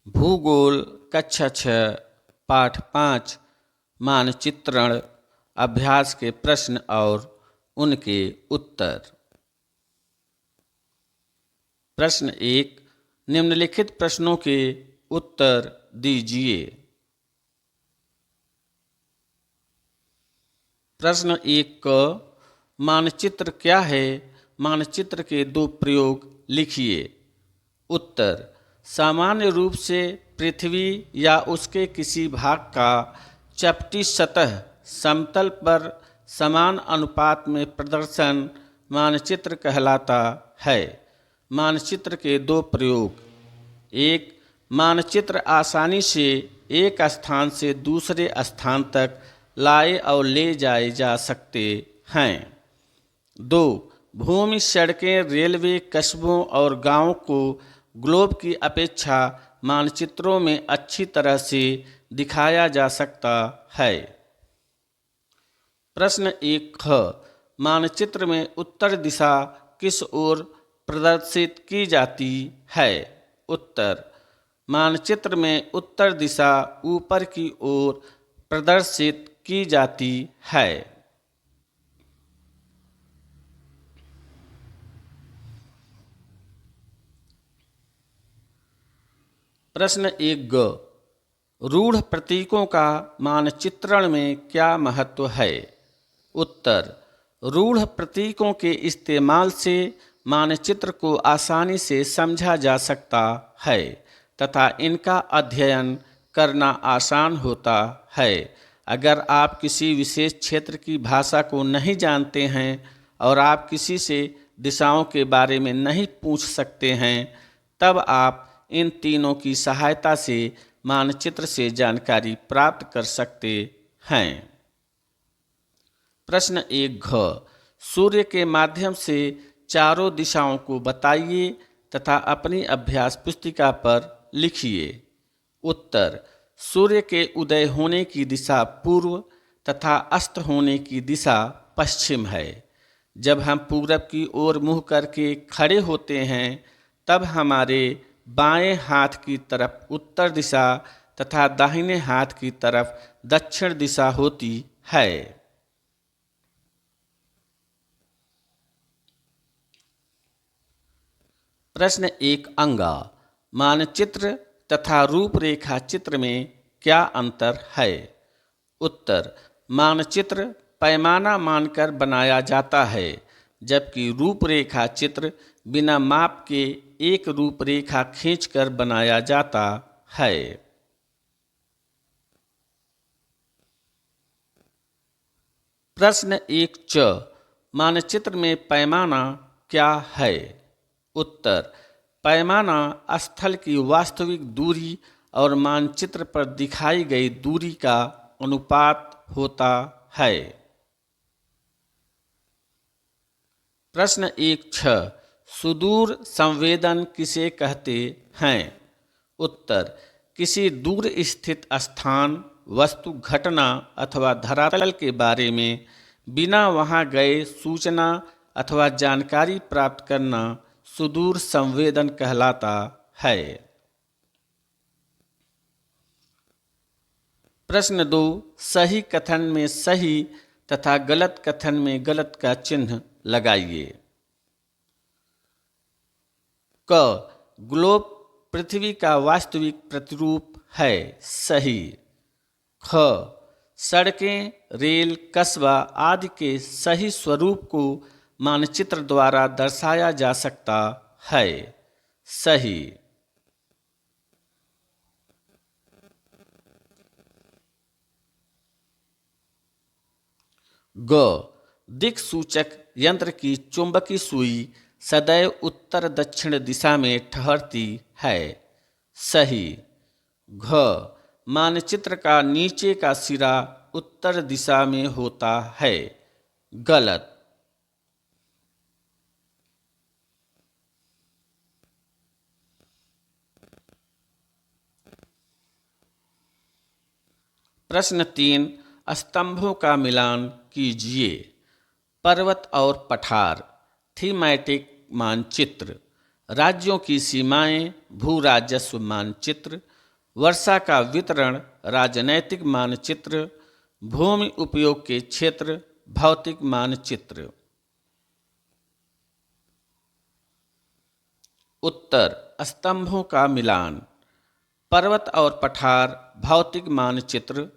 भूगोल कक्षा 6 पाठ 5 मानचित्रण अभ्यास के प्रश्न और उनके उत्तर। प्रश्न 1, निम्नलिखित प्रश्नों के उत्तर दीजिए। प्रश्न 1 क मानचित्र क्या है? मानचित्र के दो प्रयोग लिखिए। उत्तर, सामान्य रूप से पृथ्वी या उसके किसी भाग का चपटी सतह समतल पर समान अनुपात में प्रदर्शन मानचित्र कहलाता है। मानचित्र के दो प्रयोग। एक, मानचित्र आसानी से एक स्थान से दूसरे स्थान तक लाए और ले जाए जा सकते हैं। 2, भूमि, सड़कें, रेलवे, कस्बों और गांवों को ग्लोब की अपेक्षा मानचित्रों में अच्छी तरह से दिखाया जा सकता है। प्रश्न 1 ख, मानचित्र में उत्तर दिशा किस ओर प्रदर्शित की जाती है? उत्तर, मानचित्र में उत्तर दिशा ऊपर की ओर प्रदर्शित की जाती है। प्रश्न 1 ग, रूढ़ प्रतीकों का मानचित्रण में क्या महत्व है? उत्तर, रूढ़ प्रतीकों के इस्तेमाल से मानचित्र को आसानी से समझा जा सकता है तथा इनका अध्ययन करना आसान होता है। अगर आप किसी विशेष क्षेत्र की भाषा को नहीं जानते हैं और आप किसी से दिशाओं के बारे में नहीं पूछ सकते हैं, तब आप इन तीनों की सहायता से मानचित्र से जानकारी प्राप्त कर सकते हैं। प्रश्न 1 घ, सूर्य के माध्यम से चारों दिशाओं को बताइए तथा अपनी अभ्यास पुस्तिका पर लिखिए। उत्तर, सूर्य के उदय होने की दिशा पूर्व तथा अस्त होने की दिशा पश्चिम है। जब हम पूरब की ओर मुँह करके खड़े होते हैं, तब हमारे बाएं हाथ की तरफ उत्तर दिशा तथा दाहिने हाथ की तरफ दक्षिण दिशा होती है। प्रश्न 1 अंगा, मानचित्र तथा रूपरेखा चित्र में क्या अंतर है? उत्तर, मानचित्र पैमाना मानकर बनाया जाता है, जबकि रूपरेखा चित्र बिना माप के एक रूपरेखा खींचकर बनाया जाता है। प्रश्न 1 च, मानचित्र में पैमाना क्या है? उत्तर, पैमाना स्थल की वास्तविक दूरी और मानचित्र पर दिखाई गई दूरी का अनुपात होता है। प्रश्न 1 छ, सुदूर संवेदन किसे कहते हैं? उत्तर, किसी दूर स्थित स्थान, वस्तु, घटना अथवा धरातल के बारे में बिना वहां गए सूचना अथवा जानकारी प्राप्त करना सुदूर संवेदन कहलाता है। प्रश्न 2, सही कथन में सही तथा गलत कथन में गलत का चिन्ह लगाइए। क, ग्लोब पृथ्वी का वास्तविक प्रतिरूप है, सही। ख, सड़कें, रेल, कस्बा आदि के सही स्वरूप को मानचित्र द्वारा दर्शाया जा सकता है, सही। ग, दिक्सूचक यंत्र की चुंबकीय सुई सदैव उत्तर दक्षिण दिशा में ठहरती है, सही। घ, मानचित्र का नीचे का सिरा उत्तर दिशा में होता है, गलत। प्रश्न 3, स्तंभों का मिलान कीजिए। पर्वत और पठार, थीमैटिक मानचित्र। राज्यों की सीमाएं, भू राजस्व मानचित्र। वर्षा का वितरण, राजनैतिक मानचित्र, भूमि उपयोग के क्षेत्र, भौतिक मानचित्र। उत्तर, स्तंभों का मिलान। पर्वत और पठार, भौतिक मानचित्र।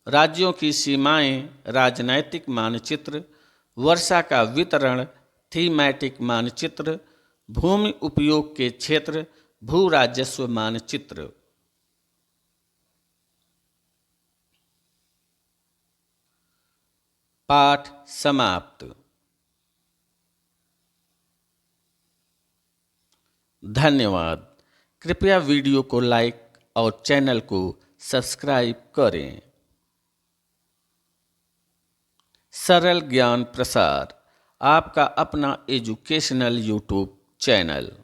राज्यों की सीमाएं, राजनैतिक मानचित्र। वर्षा का वितरण, थीमैटिक मानचित्र। भूमि उपयोग के क्षेत्र, भू राजस्व मानचित्र। पाठ समाप्त। धन्यवाद। कृपया वीडियो को लाइक और चैनल को सब्सक्राइब करें। सरल ज्ञान प्रसार, आपका अपना एजुकेशनल यूट्यूब चैनल।